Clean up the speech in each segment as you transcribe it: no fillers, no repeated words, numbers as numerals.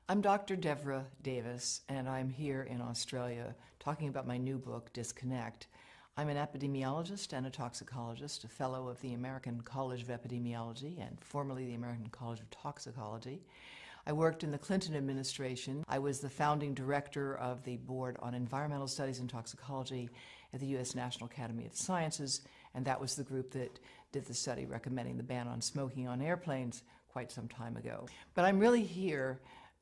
I'm Dr. Devra Davis, and I'm here in Australia talking about my new book, Disconnect. I'm an epidemiologist and a toxicologist, a fellow of the American College of Epidemiology and formerly the American College of Toxicology. I worked in the Clinton administration. I was the founding director of the Board on Environmental Studies and Toxicology at the U.S. National Academy of Sciences, and that was the group that did the study recommending the ban on smoking on airplanes quite some time ago. But I'm really here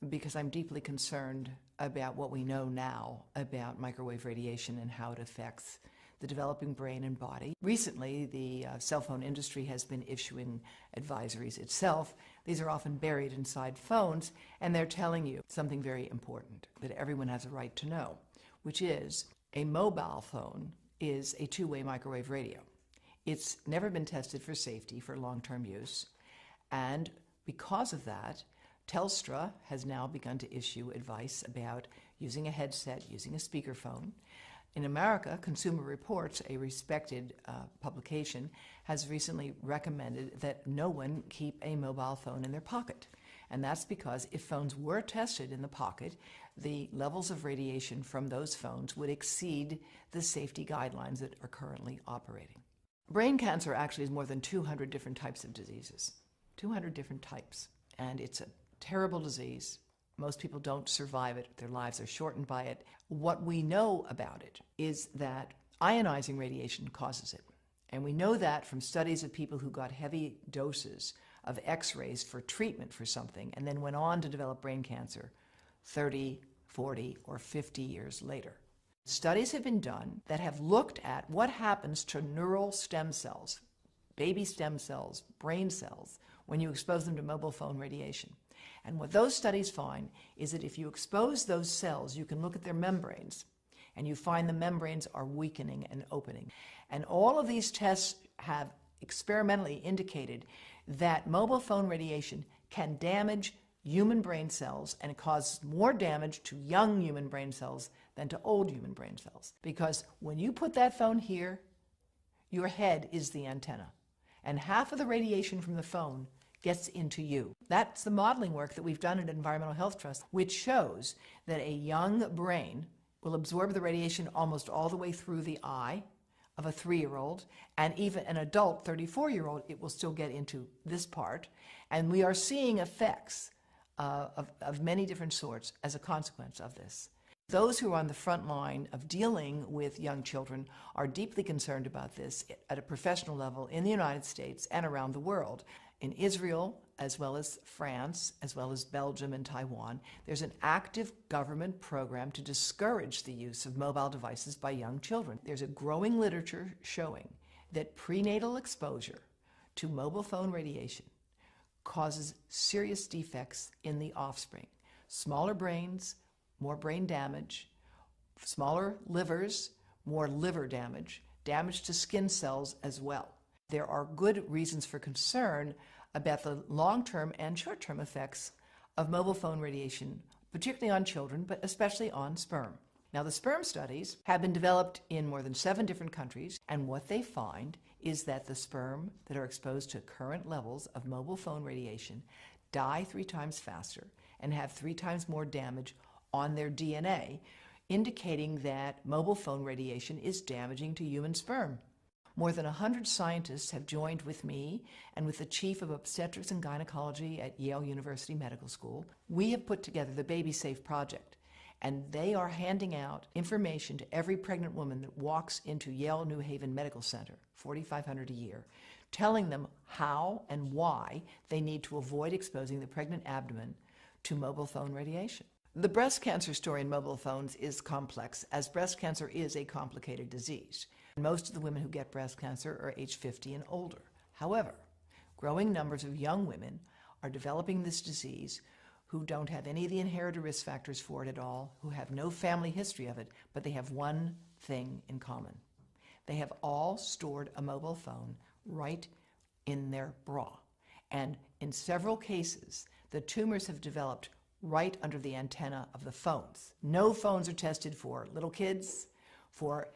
because I'm deeply concerned about what we know now about microwave radiation and how it affects the developing brain and body. Recently, the cell phone industry has been issuing advisories itself. These are often buried inside phones, and they're telling you something very important that everyone has a right to know, which is a mobile phone is a two-way microwave radio. It's never been tested for safety for long-term use, and because of that, Telstra has now begun to issue advice about using a headset, using a speakerphone. In America, Consumer Reports, a respected publication, has recently recommended that no one keep a mobile phone in their pocket. And that's because if phones were tested in the pocket, the levels of radiation from those phones would exceed the safety guidelines that are currently operating. Brain cancer actually is more than 200 different types of diseases. 200 different types. And it's a terrible disease. Most people don't survive it. Their lives are shortened by it. What we know about it is that ionizing radiation causes it. And we know that from studies of people who got heavy doses of X-rays for treatment for something and then went on to develop brain cancer 30, 40, or 50 years later. Studies have been done that have looked at what happens to neural stem cells, baby stem cells, brain cells, when you expose them to mobile phone radiation. And what those studies find is that if you expose those cells, you can look at their membranes, and you find the membranes are weakening and opening. And all of these tests have experimentally indicated that mobile phone radiation can damage human brain cells and it causes more damage to young human brain cells than to old human brain cells. Because when you put that phone here, your head is the antenna. And half of the radiation from the phone gets into you. That's the modeling work that we've done at Environmental Health Trust, which shows that a young brain will absorb the radiation almost all the way through the eye of a 3-year-old, and even an adult 34-year-old, it will still get into this part. And we are seeing effects of many different sorts as a consequence of this. Those who are on the front line of dealing with young children are deeply concerned about this at a professional level in the United States and around the world. In Israel, as well as France, as well as Belgium and Taiwan, there's an active government program to discourage the use of mobile devices by young children. There's a growing literature showing that prenatal exposure to mobile phone radiation causes serious defects in the offspring. Smaller brains, more brain damage, smaller livers, more liver damage, damage to skin cells as well. There are good reasons for concern about the long-term and short-term effects of mobile phone radiation, particularly on children, but especially on sperm. Now, the sperm studies have been developed in more than 7 different countries, and what they find is that the sperm that are exposed to current levels of mobile phone radiation die 3 times faster and have 3 times more damage on their DNA, indicating that mobile phone radiation is damaging to human sperm. More than 100 scientists have joined with me and with the chief of obstetrics and gynecology at Yale University Medical School. We have put together the Baby Safe Project, and they are handing out information to every pregnant woman that walks into Yale New Haven Medical Center, $4,500 a year, telling them how and why they need to avoid exposing the pregnant abdomen to mobile phone radiation. The breast cancer story in mobile phones is complex, as breast cancer is a complicated disease. Most of the women who get breast cancer are age 50 and older. However, growing numbers of young women are developing this disease who don't have any of the inherited risk factors for it at all, who have no family history of it, but they have one thing in common. They have all stored a mobile phone right in their bra. And in several cases, the tumors have developed right under the antenna of the phones. No phones are tested for little kids, for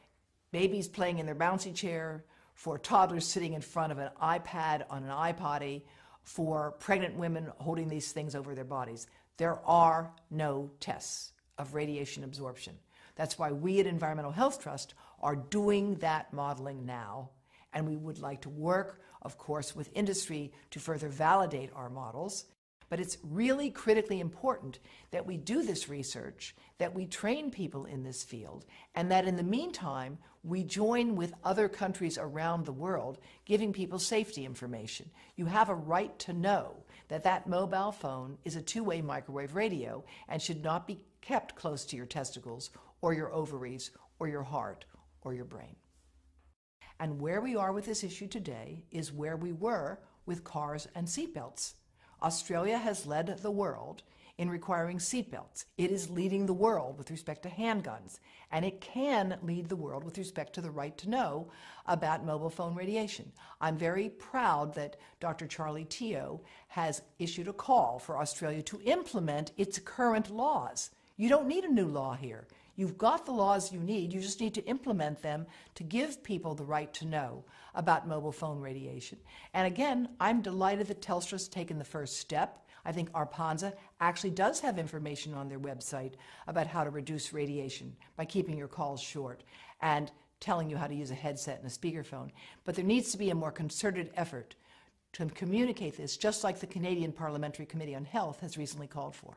babies playing in their bouncy chair, for toddlers sitting in front of an iPad on an iPotty, for pregnant women holding these things over their bodies. There are no tests of radiation absorption. That's why we at Environmental Health Trust are doing that modeling now, and we would like to work, of course, with industry to further validate our models. But it's really critically important that we do this research, that we train people in this field, and that in the meantime, we join with other countries around the world, giving people safety information. You have a right to know that that mobile phone is a two-way microwave radio and should not be kept close to your testicles or your ovaries or your heart or your brain. And where we are with this issue today is where we were with cars and seatbelts. Australia has led the world in requiring seatbelts. It is leading the world with respect to handguns, and it can lead the world with respect to the right to know about mobile phone radiation. I'm very proud that Dr. Charlie Teo has issued a call for Australia to implement its current laws. You don't need a new law here. You've got the laws you need. You just need to implement them to give people the right to know about mobile phone radiation. And again, I'm delighted that Telstra's taken the first step. I think ARPANSA actually does have information on their website about how to reduce radiation by keeping your calls short and telling you how to use a headset and a speakerphone. But there needs to be a more concerted effort to communicate this, just like the Canadian Parliamentary Committee on Health has recently called for.